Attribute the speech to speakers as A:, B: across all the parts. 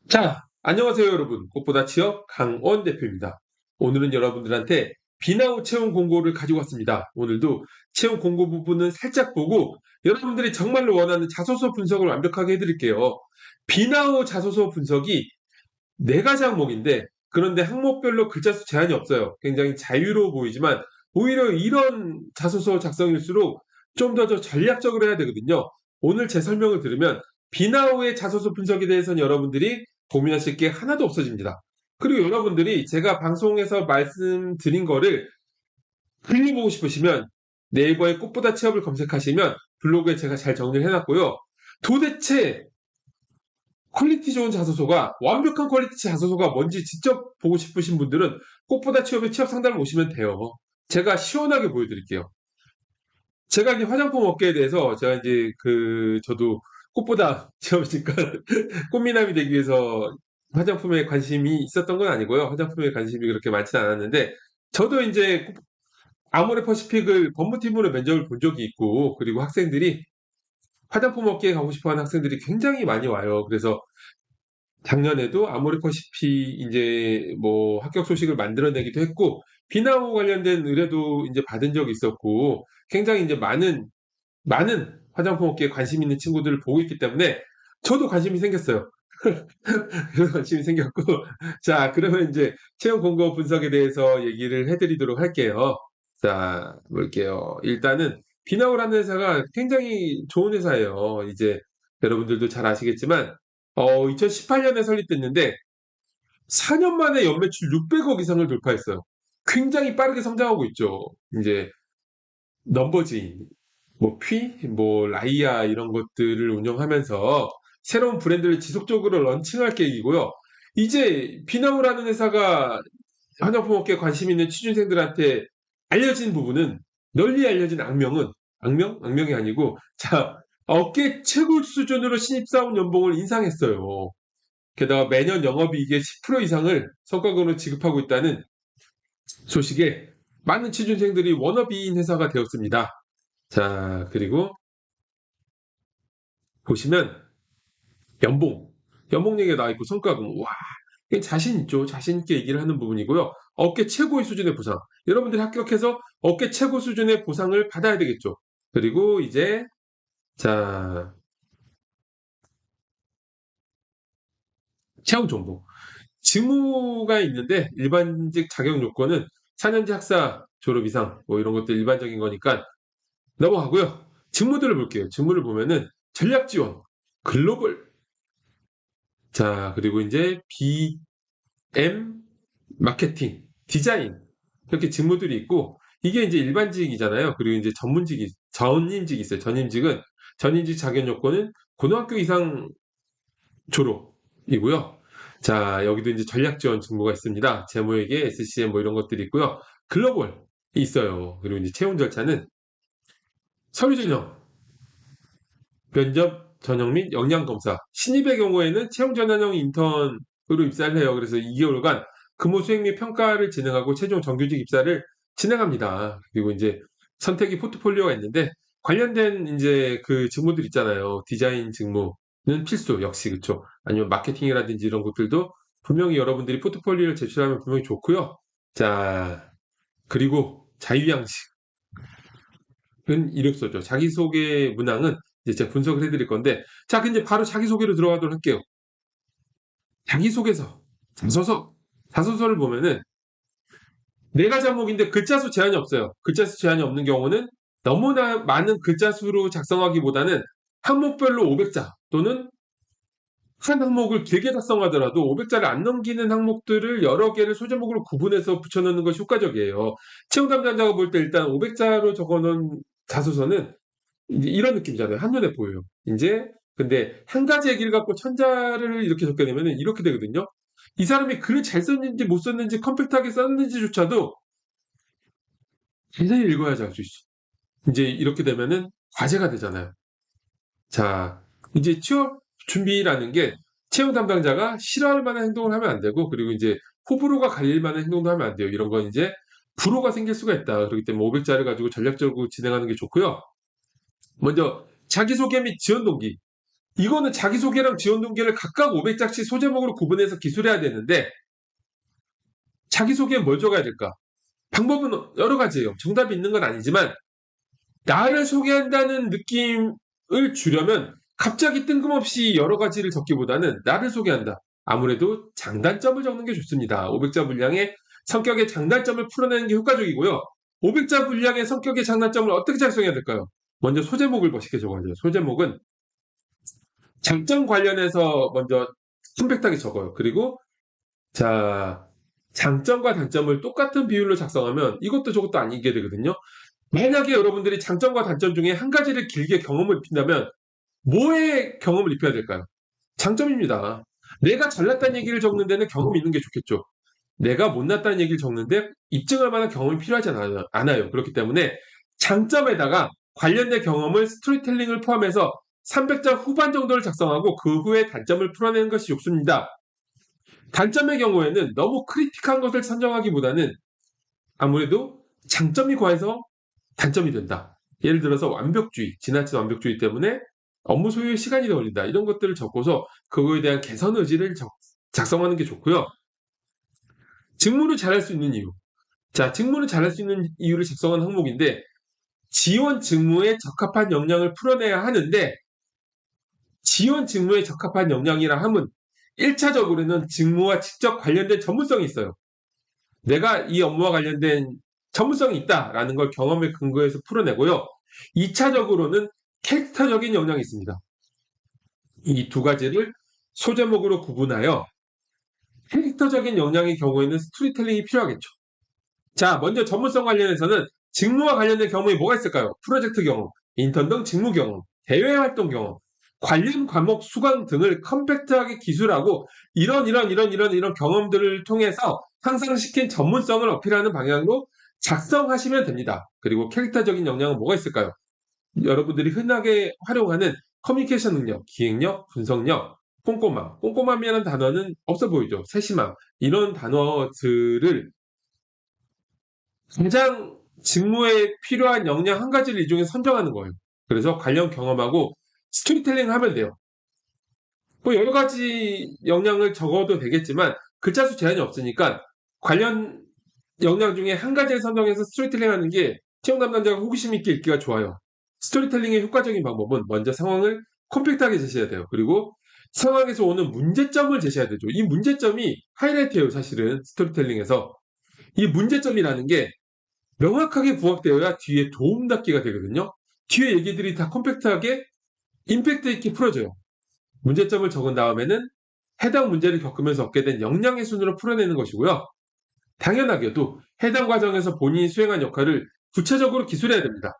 A: 자, 안녕하세요, 여러분. 꽃보다 취업 강원 대표입니다. 오늘은 여러분들한테 비나우 채용 공고를 가지고 왔습니다. 오늘도 채용 공고 부분은 살짝 보고 여러분들이 정말로 원하는 자소서 분석을 완벽하게 해드릴게요. 비나우 자소서 분석이 4가지 항목인데, 그런데 항목별로 글자 수 제한이 없어요. 굉장히 자유로워 보이지만 오히려 이런 자소서 작성일수록 좀 더 전략적으로 해야 되거든요. 오늘 제 설명을 들으면 비나우의 자소서 분석에 대해서는 여러분들이 고민하실 게 하나도 없어집니다. 그리고 여러분들이 제가 방송에서 말씀드린 거를 흘려보고 싶으시면 네이버에 꽃보다 취업을 검색하시면 블로그에 제가 잘 정리를 해놨고요. 도대체 퀄리티 좋은 자소서가, 완벽한 퀄리티 자소서가 뭔지 직접 보고 싶으신 분들은 꽃보다 취업의 취업 상담을 오시면 돼요. 제가 시원하게 보여드릴게요. 제가 이제 화장품 업계에 대해서 제가 이제 저도 꽃보다 취업이니까 꽃미남이 되기 위해서 화장품에 관심이 있었던 건 아니고요. 화장품에 관심이 그렇게 많지는 않았는데, 저도 이제 아모레퍼시픽을 법무팀으로 면접을 본 적이 있고, 그리고 학생들이 화장품 업계에 가고 싶어 하는 학생들이 굉장히 많이 와요. 그래서 작년에도 아모레퍼시픽 이제 뭐 합격 소식을 만들어내기도 했고, 비나우 관련된 의뢰도 이제 받은 적이 있었고, 굉장히 이제 많은 화장품 업계에 관심 있는 친구들을 보고 있기 때문에 저도 관심이 생겼어요. 그래서 관심이 생겼고, 자, 그러면 이제 채용 공고 분석에 대해서 얘기를 해드리도록 할게요. 자, 볼게요. 일단은 비나우라는 회사가 굉장히 좋은 회사예요. 이제 여러분들도 잘 아시겠지만 2018년에 설립됐는데 4년 만에 연매출 600억 이상을 돌파했어요. 굉장히 빠르게 성장하고 있죠. 이제 넘버즈인, 뭐 뭐 라이아 이런 것들을 운영하면서 새로운 브랜드를 지속적으로 런칭할 계획이고요. 이제 비나우라는 회사가 화장품 업계에 관심 있는 취준생들한테 알려진 부분은, 널리 알려진 악명은, 악명이 아니고, 자, 업계 최고 수준으로 신입사원 연봉을 인상했어요. 게다가 매년 영업이익의 10% 이상을 성과금으로 지급하고 있다는 소식에 많은 취준생들이 워너비인 회사가 되었습니다. 자, 그리고 보시면 연봉 얘기가 나와 있고 성과금, 와, 자신 있죠. 자신 있게 얘기를 하는 부분이고요. 업계 최고의 수준의 보상. 여러분들이 합격해서 업계 최고 수준의 보상을 받아야 되겠죠. 그리고 이제 자, 채용 정보. 직무가 있는데 일반직 자격 요건은 4년제 학사 졸업 이상 뭐 이런 것들 일반적인 거니까 넘어가고요. 직무들을 볼게요. 직무를 보면은 전략 지원, 글로벌, 자, 그리고 이제 BM, 마케팅, 디자인, 이렇게 직무들이 있고, 이게 이제 일반직이잖아요. 그리고 이제 전임직이 있어요. 전임직 자격 요건은 고등학교 이상 졸업이고요. 자, 여기도 이제 전략 지원 직무가 있습니다. 제모에게 SCM 뭐 이런 것들이 있고요. 글로벌이 있어요. 그리고 이제 채용 절차는 서류 전형, 면접 전형 및 역량 검사. 신입의 경우에는 채용 전환형 인턴으로 입사를 해요. 그래서 2개월간 근무 수행 및 평가를 진행하고 최종 정규직 입사를 진행합니다. 그리고 이제 선택이 포트폴리오가 있는데 관련된 이제 그 직무들 있잖아요. 디자인 직무는 필수 역시 그쵸. 아니면 마케팅이라든지 이런 것들도 분명히 여러분들이 포트폴리오를 제출하면 분명히 좋고요. 자, 그리고 자유양식. 은 이력서죠. 자기소개 문항은 이제 제가 분석을 해드릴 건데, 자, 근데 바로 자기소개로 들어가도록 할게요. 자기소개서, 자소서를 보면은 4가지 항목인데 글자 수 제한이 없어요. 글자 수 제한이 없는 경우는 너무나 많은 글자 수로 작성하기보다는 항목별로 500자 또는 한 항목을 길게 작성하더라도 500자를 안 넘기는 항목들을 여러 개를 소제목으로 구분해서 붙여넣는 것이 효과적이에요. 채용 담당자가 볼 때 일단 500자로 적어놓은 자소서는 이제 이런 느낌이잖아요. 한눈에 보여요. 이제 근데 한 가지 얘기를 갖고 1000자를 이렇게 적게 되면은 이렇게 되거든요. 이 사람이 글을 잘 썼는지 못 썼는지 컴팩트하게 썼는지조차도 자세히 읽어야지 알 수 있어. 이제 이렇게 되면은 과제가 되잖아요. 자, 이제 취업 준비라는 게 채용 담당자가 싫어할 만한 행동을 하면 안 되고, 그리고 이제 호불호가 갈릴 만한 행동도 하면 안 돼요. 이런 건 이제 불호가 생길 수가 있다. 그렇기 때문에 500자를 가지고 전략적으로 진행하는 게 좋고요. 먼저 자기소개 및 지원 동기. 이거는 자기소개랑 지원동기를 각각 500자씩 소제목으로 구분해서 기술해야 되는데 자기소개에 뭘 적어야 될까? 방법은 여러 가지예요. 정답이 있는 건 아니지만 나를 소개한다는 느낌을 주려면 갑자기 뜬금없이 여러 가지를 적기보다는 나를 소개한다. 아무래도 장단점을 적는 게 좋습니다. 500자 분량의 성격의 장단점을 풀어내는 게 효과적이고요. 500자 분량의 성격의 장단점을 어떻게 작성해야 될까요? 먼저 소제목을 멋있게 적어야 돼요. 소제목은 장점 관련해서 먼저 컴팩트하게 적어요. 그리고 자, 장점과 단점을 똑같은 비율로 작성하면 이것도 저것도 아니게 되거든요. 만약에 여러분들이 장점과 단점 중에 한 가지를 길게 경험을 입힌다면 뭐에 경험을 입혀야 될까요? 장점입니다. 내가 잘났다는 얘기를 적는 데는 경험이 있는 게 좋겠죠. 내가 못났다는 얘기를 적는데 입증할 만한 경험이 필요하지 않아요. 그렇기 때문에 장점에다가 관련된 경험을 스토리텔링을 포함해서 300자 후반 정도를 작성하고 그 후에 단점을 풀어내는 것이 좋습니다. 단점의 경우에는 너무 크리틱한 것을 선정하기보다는 아무래도 장점이 과해서 단점이 된다. 예를 들어서 완벽주의, 지나친 완벽주의 때문에 업무 소요에 시간이 더 걸린다. 이런 것들을 적고서 그거에 대한 개선 의지를 작성하는 게 좋고요. 직무를 잘할 수 있는 이유. 자, 직무를 잘할 수 있는 이유를 작성한 항목인데 지원 직무에 적합한 역량을 풀어내야 하는데 지원 직무에 적합한 역량이라 함은 1차적으로는 직무와 직접 관련된 전문성이 있어요. 내가 이 업무와 관련된 전문성이 있다라는 걸 경험에 근거해서 풀어내고요. 2차적으로는 캐릭터적인 역량이 있습니다. 이 두 가지를 소제목으로 구분하여 캐릭터적인 역량의 경우에는 스토리텔링이 필요하겠죠. 자, 먼저 전문성 관련해서는 직무와 관련된 경험이 뭐가 있을까요? 프로젝트 경험, 인턴 등 직무 경험, 대외 활동 경험, 관련 과목 수강 등을 컴팩트하게 기술하고 이런 경험들을 통해서 향상시킨 전문성을 어필하는 방향으로 작성하시면 됩니다. 그리고 캐릭터적인 역량은 뭐가 있을까요? 여러분들이 흔하게 활용하는 커뮤니케이션 능력, 기획력, 분석력, 꼼꼼함이라는 단어는 없어 보이죠. 세심함. 이런 단어들을 가장 직무에 필요한 역량 한 가지를 이 중에 선정하는 거예요. 그래서 관련 경험하고 스토리텔링을 하면 돼요. 뭐 여러 가지 역량을 적어도 되겠지만 글자 수 제한이 없으니까 관련 역량 중에 한 가지를 선정해서 스토리텔링 하는 게 채용 담당자가 호기심 있게 읽기가 좋아요. 스토리텔링의 효과적인 방법은 먼저 상황을 컴팩트하게 제시해야 돼요. 그리고 상황에서 오는 문제점을 제시해야 되죠. 이 문제점이 하이라이트예요, 사실은 스토리텔링에서. 이 문제점이라는 게 명확하게 부각되어야 뒤에 도움 닫기가 되거든요. 뒤에 얘기들이 다 컴팩트하게 임팩트 있게 풀어져요. 문제점을 적은 다음에는 해당 문제를 겪으면서 얻게 된 역량의 순으로 풀어내는 것이고요. 당연하게도 해당 과정에서 본인이 수행한 역할을 구체적으로 기술해야 됩니다.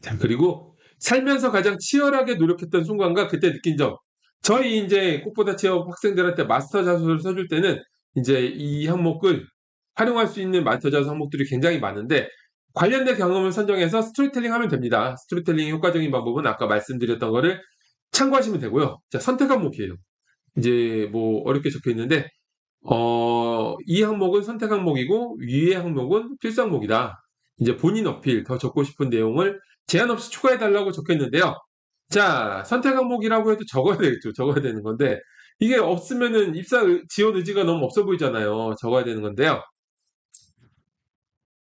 A: 자, 그리고 살면서 가장 치열하게 노력했던 순간과 그때 느낀 점. 저희 이제 꽃보다 취업 학생들한테 마스터 자소를 써줄 때는 이제 이 항목을 활용할 수 있는 마스터 자소 항목들이 굉장히 많은데 관련된 경험을 선정해서 스토리텔링 하면 됩니다. 스토리텔링의 효과적인 방법은 아까 말씀드렸던 거를 참고하시면 되고요. 자, 선택 항목이에요. 이제 뭐 어렵게 적혀 있는데 이 항목은 선택 항목이고 위의 항목은 필수 항목이다. 이제 본인 어필 더 적고 싶은 내용을 제한 없이 추가해 달라고 적혀 있는데요. 자, 선택 항목이라고 해도 적어야 되겠죠. 적어야 되는 건데 이게 없으면은 입사 지원 의지가 너무 없어 보이잖아요. 적어야 되는 건데요.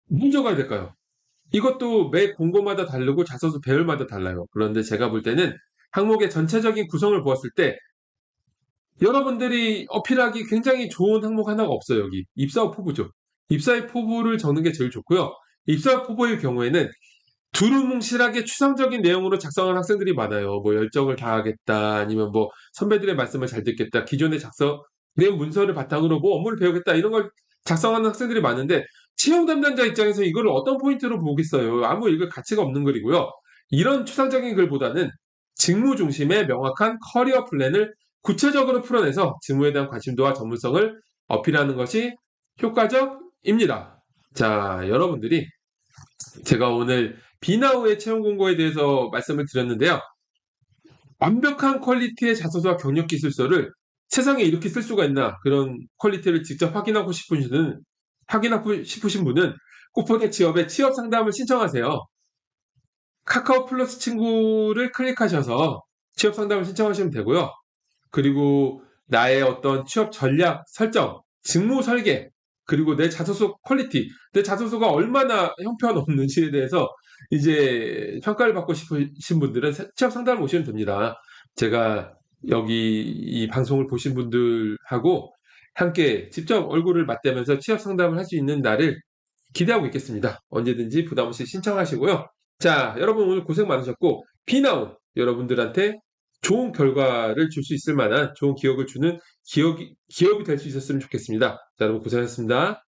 A: 뭘 적어야 될까요? 이것도 매 공고마다 다르고 자소서 배열마다 달라요. 그런데 제가 볼 때는 항목의 전체적인 구성을 보았을 때 여러분들이 어필하기 굉장히 좋은 항목 하나가 없어요, 여기. 입사후 포부죠. 입사의 포부를 적는 게 제일 좋고요. 입사후 포부의 경우에는 두루뭉실하게 추상적인 내용으로 작성한 학생들이 많아요. 뭐 열정을 다하겠다, 아니면 뭐 선배들의 말씀을 잘 듣겠다, 기존에 작성된 문서를 바탕으로 뭐 업무를 배우겠다, 이런 걸 작성하는 학생들이 많은데, 채용 담당자 입장에서 이걸 어떤 포인트로 보겠어요? 아무 읽을 가치가 없는 글이고요. 이런 추상적인 글보다는 직무 중심의 명확한 커리어 플랜을 구체적으로 풀어내서 직무에 대한 관심도와 전문성을 어필하는 것이 효과적입니다. 자, 여러분들이 제가 오늘 비나우의 채용 공고에 대해서 말씀을 드렸는데요. 완벽한 퀄리티의 자소서와 경력 기술서를 세상에 이렇게 쓸 수가 있나, 그런 퀄리티를 직접 확인하고 싶으신 분은 꽃보다 취업에 취업 상담을 신청하세요. 카카오 플러스 친구를 클릭하셔서 취업 상담을 신청하시면 되고요. 그리고 나의 어떤 취업 전략 설정, 직무 설계, 그리고 내 자소서 퀄리티, 내 자소서가 얼마나 형편없는지에 대해서 이제 평가를 받고 싶으신 분들은 취업 상담을 오시면 됩니다. 제가 여기 이 방송을 보신 분들하고 함께 직접 얼굴을 맞대면서 취업 상담을 할 수 있는 날을 기대하고 있겠습니다. 언제든지 부담 없이 신청하시고요. 자, 여러분 오늘 고생 많으셨고, 비나운 여러분들한테 좋은 결과를 줄 수 있을 만한 좋은 기업을 주는 기업이 될 수 있었으면 좋겠습니다. 자, 여러분 고생하셨습니다.